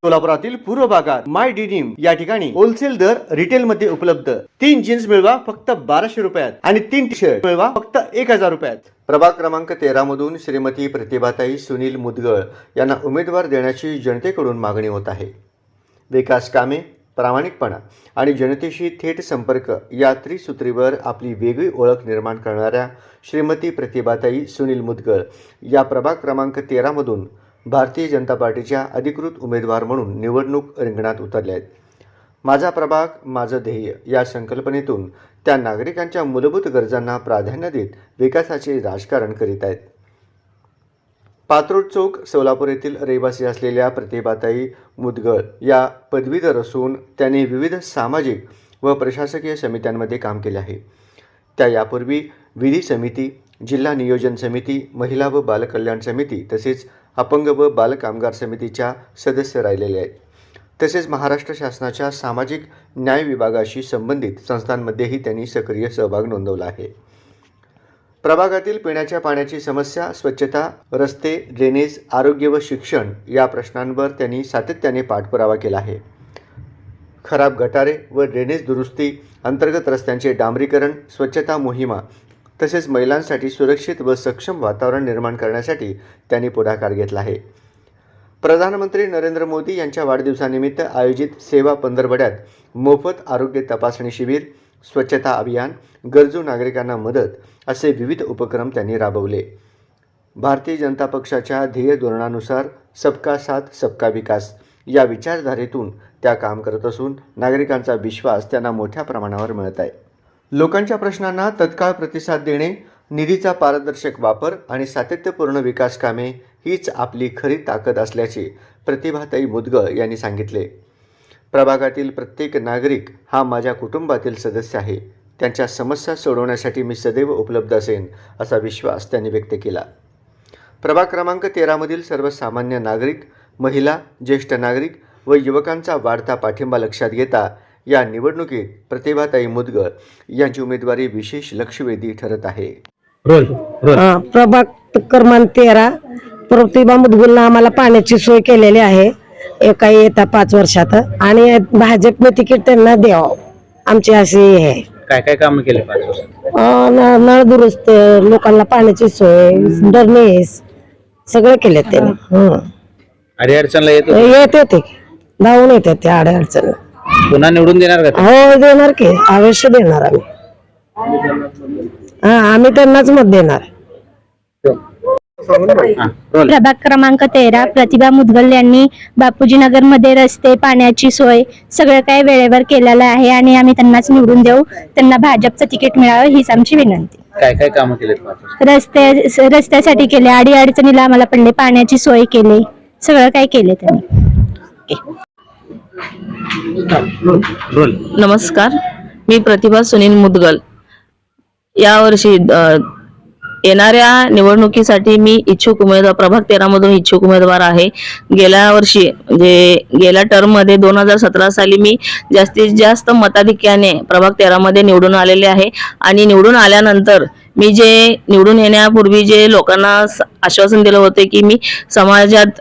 सोलापुरातील पूर्व भागात माय डिनिम या ठिकाणी होलसेल दर रिटेल मध्ये उपलब्ध। 3 जीन्स मिळवा फक्त 1200 रुपयात आणि 3 टी शर्ट मिळवा फक्त 1000 रुपयात। प्रभाग क्रमांक 13 मधून श्रीमती प्रतिभाताई सुनील मुदगळ यांना उमेदवार देण्याची जनतेकडून मागणी होत आहे। विकास कामे, प्रामाणिकपणा आणि जनतेशी थेट संपर्क या त्रिसूत्रीवर आपली वेगळी ओळख निर्माण करणाऱ्या श्रीमती प्रतिभाताई सुनील मुदगळ या प्रभाग क्रमांक 13 मधून भारतीय जनता पार्टीच्या अधिकृत उमेदवार म्हणून निवडणूक रिंगणात उतरल्या आहेत। माझा प्रभाग माझं ध्येय या संकल्पनेतून त्या नागरिकांच्या मूलभूत गरजांना प्राधान्य देत विकासाचे राजकारण करीत आहेत। पात्रोड चौक सोलापूर येथील रहिवासी असलेल्या प्रतिभाताई मुदगळ या पदवीधर असून त्यांनी विविध सामाजिक व प्रशासकीय समित्यांमध्ये काम केले आहे। त्या यापूर्वी विधी समिती, जिल्हा नियोजन समिती, महिला व बालकल्याण समिती तसेच अपंग व बालकामगार समितीच्या सदस्य राहिलेले आहेत। तसेच महाराष्ट्र शासनाच्या सामाजिक न्याय विभागाशी संबंधित संस्थांमध्येही त्यांनी सक्रिय सहभाग नोंदवला आहे। प्रभागातील पिण्याच्या पाण्याची समस्या, स्वच्छता, रस्ते, ड्रेनेज, आरोग्य व शिक्षण या प्रश्नांवर त्यांनी सातत्याने पाठपुरावा केला आहे। खराब गटारे व ड्रेनेज दुरुस्ती, अंतर्गत रस्त्यांचे डांबरीकरण, स्वच्छता मोहिमा तसेच महिलांसाठी सुरक्षित व सक्षम वातावरण निर्माण करण्यासाठी त्यांनी पुढाकार घेतला आहे। प्रधानमंत्री नरेंद्र मोदी यांच्या वाढदिवसानिमित्त आयोजित सेवा पंधरवड्यात मोफत आरोग्य तपासणी शिबिर, स्वच्छता अभियान, गरजू नागरिकांना मदत असे विविध उपक्रम त्यांनी राबवले। भारतीय जनता पक्षाच्या ध्येय धोरणानुसार सबका साथ सबका विकास या विचारधारेतून त्या काम करत असून नागरिकांचा विश्वास त्यांना मोठ्या प्रमाणावर मिळत आहे। लोकांच्या प्रश्नांना तत्काळ प्रतिसाद देणे, निधीचा पारदर्शक वापर आणि सातत्यपूर्ण विकास कामे हीच आपली खरी ताकद असल्याचे प्रतिभाताई मुदगळ यांनी सांगितले। प्रभागातील प्रत्येक नागरिक हा माझ्या कुटुंबातील सदस्य आहे। त्यांच्या समस्या सोडवण्यासाठी मी सदैव उपलब्ध असेन असा विश्वास त्यांनी व्यक्त केला। प्रभाग क्रमांक 13 मधील सर्वसामान्य नागरिक, महिला, ज्येष्ठ नागरिक व युवकांचा वाढता पाठिंबा लक्षात घेता या निवडणुकीत प्रतिभाताई मुदगळ यांची उमेदवारी विशेष लक्षवेधी ठरत आहे। प्रभाग क्रमांक 13 प्रतिभा मुदगळनं आम्हाला पाण्याची सोय केलेली आहे एका येत्या 5 वर्षात आणि भाजपने तिकीट त्यांना द्यावं आमची अशी आहे। काय काय काम केले 5 वर्षात? नळ दुरुस्त, लोकांना पाण्याची सोय, ड्रेनेज सगळे केले त्यांनी। अडचणला येते ते धावून येते ते अडचण। पुन्हा निवडून देणार का? हो देणार की, अवश्य देणार आम्ही। आम्ही त्यांनाच मत देणार। प्रभाग क्रमांक 13 प्रतिभा मुदगळ यांनी बापूजी नगर मध्ये रस्ते, पाण्याची सोय सगळं काही वेळेवर केलेलं आहे आणि आम्ही त्यांनाच निवडून देऊ, त्यांना भाजपचं तिकीट मिळावं हीच आमची विनंती। काय काय काम केले? रस्त्यासाठी केले, अडचणीला आम्हाला पडले, पाण्याची सोय केली, सगळं काही केले त्यांनी। नमस्कार, मी प्रतिभा सुनील मुदगळ। यावर्षी येणाऱ्या निवडणुकीसाठी मी इच्छुक उमेदवार, प्रभाग 13 मधून इच्छुक उमेदवार आहे। गेल्या वर्षी म्हणजे गेल्या टर्म मध्ये 2017 साली मी जास्तीत जास्त मताधिक्याने प्रभाग 13 मध्ये निवडून आलेले आहे आणि निवडून आल्यानंतर मी जे निवडून येण्यापूर्वी जे लोकांना आश्वासन दिलं होते की मी समाजात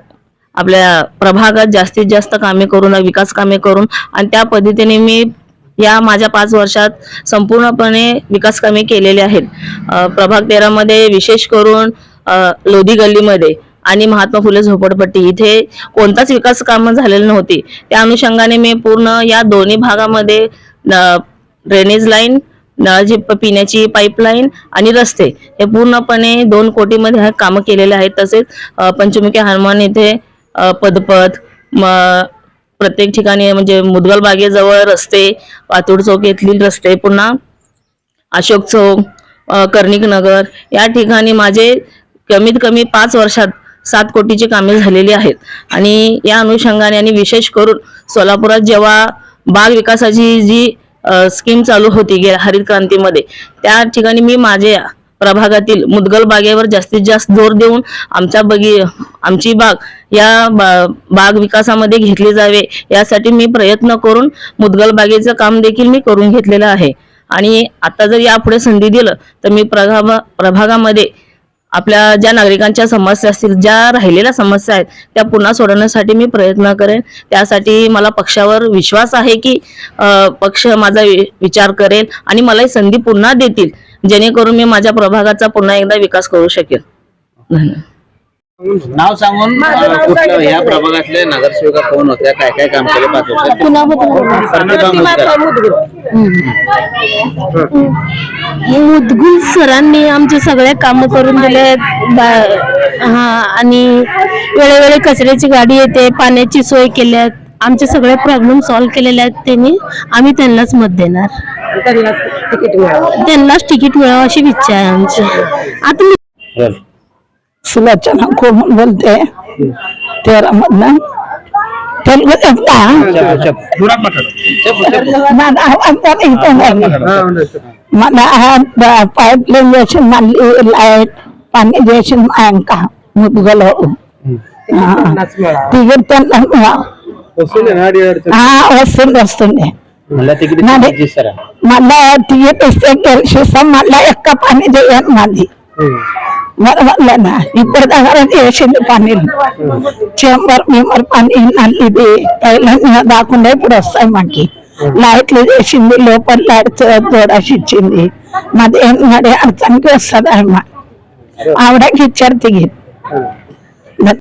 आपल्या प्रभागात जास्तीत जास्त कामे करून, विकास कामे करून आणि त्या पद्धतीने मी या माझ्या 5 वर्षात संपूर्णपणे विकास कामे केलेले आहेत। प्रभाग 13 मध्ये विशेष करून लोधी गल्लीमध्ये आणि महात्मा फुले झोपडपट्टी इथे कोणताच विकास काम झालेले नव्हते। त्या अनुषंगाने मी पूर्ण या दोन्ही भागामध्ये ड्रेनेज लाईन, नळाची पिण्याची पाईपलाईन आणि रस्ते हे पूर्णपणे 2 कोटीमध्ये कामं केलेले आहेत। तसेच पंचमुखी हनुमान इथे पदपथ, प्रत्येक ठिकाणी म्हणजे मुदगल बागेजवळ रस्ते, पातूर चौक येथील रस्ते, पुन्हा अशोक चौक, कर्णिक नगर या ठिकाणी माझे कमीत कमी 5 वर्षात 7 कोटीची कामे झालेली आहेत। आणि या अनुषंगाने आणि विशेष करून सोलापुरात जेव्हा बाग विकासाची जी स्कीम चालू होती गेल्या हरित क्रांतीमध्ये, त्या ठिकाणी मी माझ्या प्रभागातील मुदगल बागेवर जास्तीत जास्त जोर देऊन आमची बाग या बाग विकासामध्ये घेतली जावे यासाठी मी प्रयत्न करून मुदगल बागेचं काम देखील मी करून घेतलेलं आहे। आणि आता जर यापुढे संधी दिलं तर मी प्रभागामध्ये आपल्या ज्या नागरिकांच्या समस्या असतील, ज्या राहिलेल्या समस्या आहेत त्या पुन्हा सोडवण्यासाठी मी प्रयत्न करेन. त्यासाठी मला पक्षावर विश्वास आहे की पक्ष माझा विचार करेल आणि मला ही संधी पुन्हा देतील, जेणेकरून मी माझ्या प्रभागाचा पुन्हा एकदा विकास करू शकेल. धन्यवाद. नाव सांगून कुठलं ह्या प्रभागातले नगरसेविका कोण होत्या, काय काय काम केले 5 वर्षात? प्रतिभा मुदगल. मुदगुल सरांनी आमचे सगळे काम करून दिले. आणि वेळोवेळी कचऱ्याची गाडी येते, पाण्याची सोय केल्या, आमचे सगळे प्रॉब्लेम सॉल्व्ह केलेले आहेत त्यांनी. आम्ही त्यांनाच मत देणार, त्यांनाच तिकीट मिळावं अशी इच्छा आहे आमची. आता मी सुलोचना कोमल बोलते 13 मधनं. मला पाईप लाईन చేసి మళ్ళీ లైట్ పని చేసి ఇంకా ముద్దుగలో టికెట్ వస్తుంది मला तिकीट ఇస్తారా? మళ్ళా టికెట్ ఇస్తే గెలిచిస్తాం, మళ్ళా ఎక్క పని చేయను మళ్ళీ వల్ల ఇప్పుడు దగ్గర చేసింది పని చేంబర్ మేమర్ పని నల్లిది పైలైన్ దాకుండా ఇప్పుడు వస్తాయి మాకి. లైట్లు చేసింది, లోపల లైట్ చూడాల్సి ఇచ్చింది. మాది ఏం నడే అర్థానికి వస్తుంది ఆవిడకి ఇచ్చారు టికెట్.